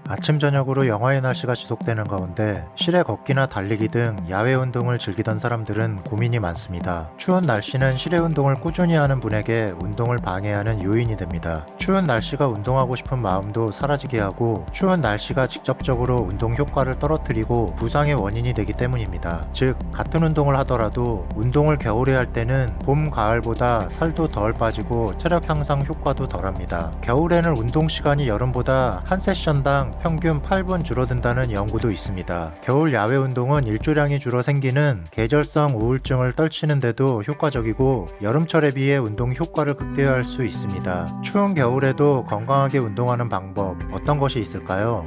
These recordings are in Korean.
아침 저녁으로 영하의 날씨가 지속되는 가운데 실외 걷기나 달리기 등 야외 운동을 즐기던 사람들은 고민이 많습니다. 추운 날씨는 실외 운동을 꾸준히 하는 분에게 운동을 방해하는 요인이 됩니다. 추운 날씨가 운동하고 싶은 마음도 사라지게 하고 추운 날씨가 직접적으로 운동 효과를 떨어뜨리고 부상의 원인이 되기 때문입니다. 즉 같은 운동을 하더라도 운동을 겨울에 할 때는 봄, 가을보다 살도 덜 빠지고 체력 향상 효과도 덜합니다. 겨울에는 운동 시간이 여름보다 한 세션당 평균 8분 줄어든다는 연구도 있습니다. 겨울 야외 운동은 일조량이 줄어 생기는 계절성 우울증을 떨치는데도 효과적이고 여름철에 비해 운동 효과를 극대화할 수 있습니다. 추운 겨울에도 건강하게 운동하는 방법 어떤 것이 있을까요?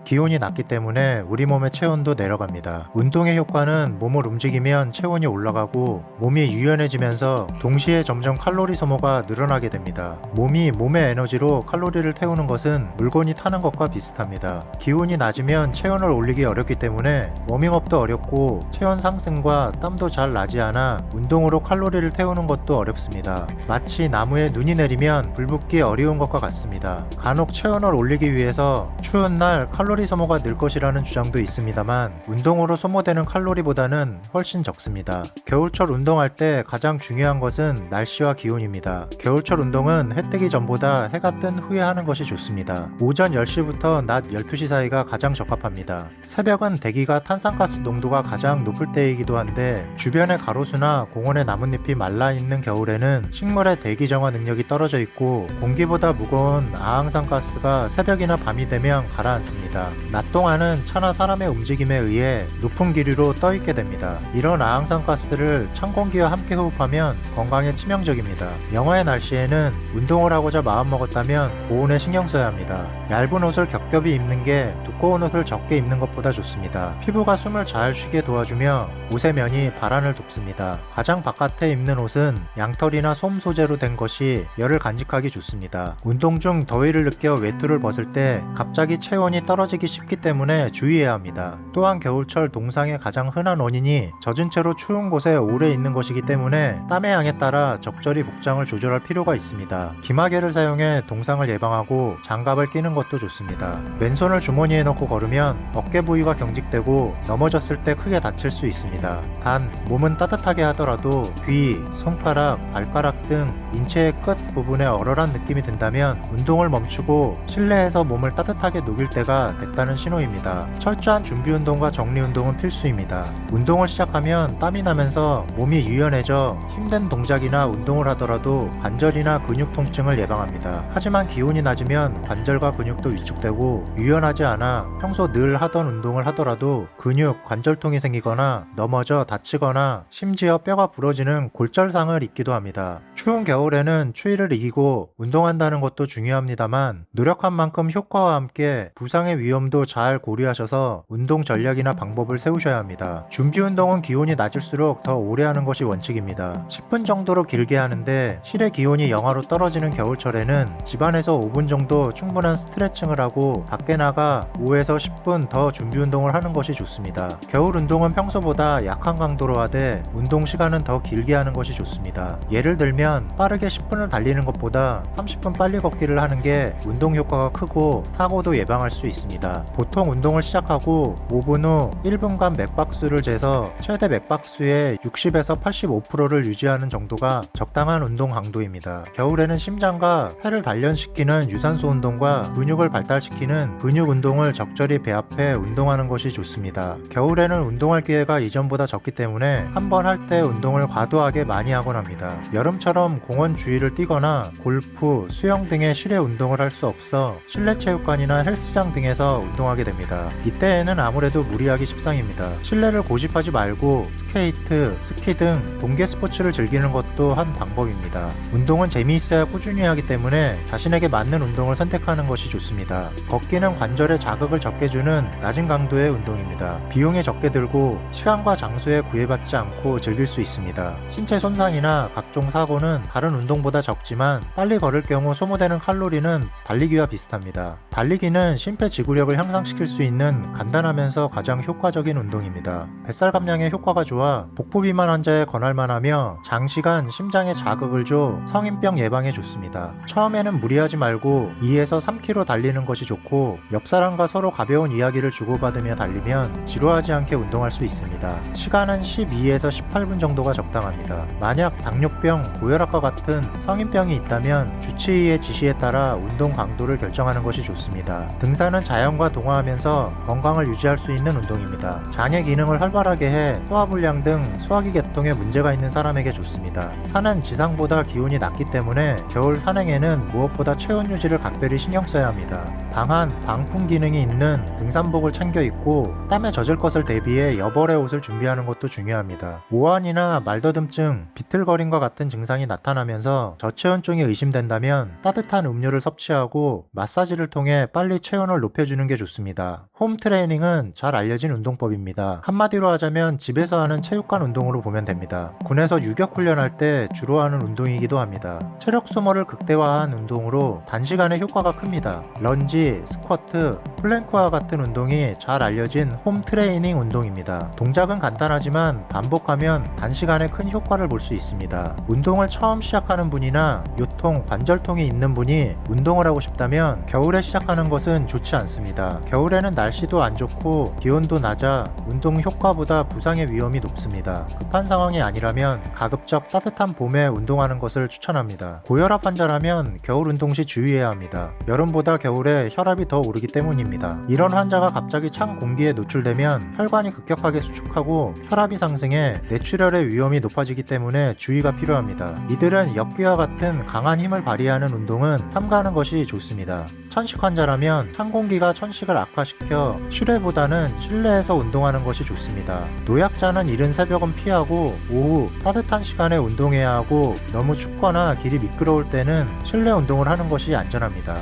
기온이 낮기 때문에 우리 몸의 체온도 내려갑니다. 운동의 효과는 몸을 움직이면 체온이 올라가고 몸이 유연해지면서 동시에 점점 칼로리 소모가 늘어나게 됩니다. 몸이 몸의 에너지로 칼로리를 태우는 것은 물건이 타는 것과 비슷합니다. 기온이 낮으면 체온을 올리기 어렵기 때문에 워밍업도 어렵고 체온 상승과 땀도 잘 나지 않아 운동으로 칼로리를 태우는 것도 어렵습니다. 마치 나무에 눈이 내리면 불 붙기 어려운 것과 같습니다. 간혹 체온을 올리기 위해서 추운 날 칼로리 소모가 늘 것이라는 주장도 있습니다만 운동으로 소모되는 칼로리보다는 훨씬 적습니다. 겨울철 운동할 때 가장 중요한 것은 날씨와 기온입니다. 겨울철 운동은 해 뜨기 전보다 해가 뜬 후에 하는 것이 좋습니다. 오전 10시부터 낮 12시 사이가 가장 적합합니다. 새벽은 대기가 탄산가스 농도가 가장 높을 때이기도 한데 주변의 가로수나 공원의 나뭇잎이 말라있는 겨울에는 식물의 대기 정화 능력이 떨어져 있고 공기보다 무거운 아항산가스가 새벽이나 밤이 되면 가라앉습니다. 낮 동안은 차나 사람의 움직임에 의해 높은 기류로 떠있게 됩니다. 이런 아항산가스를 찬 공기와 함께 호흡하면 건강에 치명적입니다. 영하의 날씨에는 운동을 하고자 마음먹었다면 보온에 신경 써야 합니다. 얇은 옷을 겹겹이 입는 게 두꺼운 옷을 적게 입는 것보다 좋습니다. 피부가 숨을 잘 쉬게 도와주며 옷의 면이 발안을 돕습니다. 가장 바깥에 입는 옷은 양털이나 솜 소재로 된 것이 열을 간직하기 좋습니다. 운동 중 더위를 느껴 외투를 벗을 때 갑자기 체온이 떨어지기 쉽기 때문에 주의해야 합니다. 또한 겨울철 동상의 가장 흔한 원인이 젖은 채로 추운 곳에 오래 있는 것이기 때문에 땀의 양에 따라 적절히 복장을 조절할 필요가 있습니다. 기마개를 사용해 동상을 예방하고 장갑을 끼는 것도 좋습니다. 맨손을 주머니에 넣고 걸으면 어깨 부위가 경직되고 넘어졌을 때 크게 다칠 수 있습니다. 단 몸은 따뜻하게 하더라도 귀, 손가락, 발가락 등 인체의 끝 부분에 얼얼한 느낌이 든다면 운동을 멈추고 실내에서 몸을 따뜻하게 녹일 때가 됐다는 신호입니다. 철저한 준비 운동과 정리 운동은 필수입니다. 운동을 시작하면 땀이 나면서 몸이 유연해져 힘든 동작이나 운동을 하더라도 관절이나 근육 통증을 예방합니다. 하지만 기온이 낮으면 관절과 근육도 위축되고 유연하지 않아 평소 늘 하던 운동을 하더라도 근육, 관절통이 생기거나 넘어져 다치거나 심지어 뼈가 부러지는 골절상을 입기도 합니다. 추운 겨울에는 추위를 이기고 운동한다는 것도 중요합니다만 노력한 만큼 효과와 함께 부상의 위험도 잘 고려하셔서 운동 전략이나 방법을 세우셔야 합니다. 준비 운동은 기온이 낮을수록 더 오래 하는 것이 원칙입니다. 10분 정도로 길게 하는데 실내 기온이 영하로 떨어지는 겨울철에는 집안에서 5분 정도 충분한 스트레칭을 하고 밖에 나가 5에서 10분 더 준비 운동을 하는 것이 좋습니다. 겨울 운동은 평소보다 약한 강도로 하되 운동 시간은 더 길게 하는 것이 좋습니다. 예를 들면 빠르게 10분을 달리는 것보다 30분 빨리 걷기를 하는 게 운동 효과가 크고 사고도 예방할 수 있습니다. 보통 운동을 시작하고 5분 후 1분간 맥박수를 재서 최대 맥박수의 60에서 85%를 유지하는 정도가 적당한 운동 강도입니다. 겨울에는 심장과 폐를 단련시키는 유산소 운동과 근육을 발달시키는 근육 운동을 적절히 배합해 운동하는 것이 좋습니다. 겨울에는 운동할 기회가 이전보다 적기 때문에 한 번 할 때 운동을 과도하게 많이 하곤 합니다. 여름처럼 공원 주위를 뛰거나 골프, 수영 등의 실외 운동을 할 수 없어 실내 체육관이나 헬스장 등에서 운동하게 됩니다. 이때에는 아무래도 무리하기 십상입니다. 실내를 고집하지 말고 스케이트, 스키 등 동계 스포츠를 즐기는 것도 한 방법입니다. 운동은 재미있어야 꾸준히 하기 때문에 자신에게 맞는 운동을 선택하는 것이 좋습니다. 걷기는 관절에 자극을 적게 주는 낮은 강도의 운동입니다. 비용이 적게 들고 시간과 장소에 구애받지 않고 즐길 수 있습니다. 신체 손상이나 각종 사고는 다른 운동보다 적지만 빨리 걸을 경우 소모되는 칼로리는 달리기와 비슷합니다. 달리기는 심폐지구력 지구력을 향상시킬 수 있는 간단하면서 가장 효과적인 운동입니다. 뱃살 감량에 효과가 좋아 복부 비만 환자에 권할만하며 장시간 심장에 자극을 줘 성인병 예방에 좋습니다. 처음에는 무리하지 말고 2에서 3km 달리는 것이 좋고 옆 사람과 서로 가벼운 이야기를 주고받으며 달리면 지루하지 않게 운동할 수 있습니다. 시간은 12에서 18분 정도가 적당합니다. 만약 당뇨병, 고혈압과 같은 성인병이 있다면 주치의의 지시에 따라 운동 강도를 결정하는 것이 좋습니다. 등산은 자연과 동화하면서 건강을 유지할 수 있는 운동입니다. 장의 기능을 활발하게 해 소화불량 등 소화기 계통에 문제가 있는 사람에게 좋습니다. 산은 지상보다 기온이 낮기 때문에 겨울 산행에는 무엇보다 체온 유지를 각별히 신경 써야 합니다. 방한, 방풍 기능이 있는 등산복을 챙겨 입고 땀에 젖을 것을 대비해 여벌의 옷을 준비하는 것도 중요합니다. 오한이나 말더듬증, 비틀거림과 같은 증상이 나타나면서 저체온증이 의심된다면 따뜻한 음료를 섭취하고 마사지를 통해 빨리 체온을 높여주는 게 좋습니다. 홈 트레이닝은 잘 알려진 운동법입니다. 한마디로 하자면 집에서 하는 체육관 운동으로 보면 됩니다. 군에서 유격 훈련할 때 주로 하는 운동이기도 합니다. 체력 소모를 극대화한 운동으로 단시간에 효과가 큽니다. 런지, 스쿼트, 플랭크와 같은 운동이 잘 알려진 홈 트레이닝 운동입니다. 동작은 간단하지만 반복하면 단시간에 큰 효과를 볼 수 있습니다. 운동을 처음 시작하는 분이나 요통, 관절통이 있는 분이 운동을 하고 싶다면 겨울에 시작하는 것은 좋지 않습니다. 겨울에는 날씨도 안 좋고 기온도 낮아 운동 효과보다 부상의 위험이 높습니다. 급한 상황이 아니라면 가급적 따뜻한 봄에 운동하는 것을 추천합니다. 고혈압 환자라면 겨울 운동 시 주의해야 합니다. 여름보다 겨울에 혈압이 더 오르기 때문입니다. 이런 환자가 갑자기 찬 공기에 노출되면 혈관이 급격하게 수축하고 혈압이 상승해 뇌출혈의 위험이 높아지기 때문에 주의가 필요합니다. 이들은 역기와 같은 강한 힘을 발휘하는 운동은 삼가하는 것이 좋습니다. 천식 환자라면 찬 공기가 천식을 악화시켜 실외보다는 실내에서 운동하는 것이 좋습니다. 노약자는 이른 새벽은 피하고 오후 따뜻한 시간에 운동해야 하고 너무 춥거나 길이 미끄러울 때는 실내 운동을 하는 것이 안전합니다.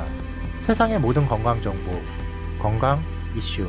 세상의 모든 건강 정보, 건강 이슈.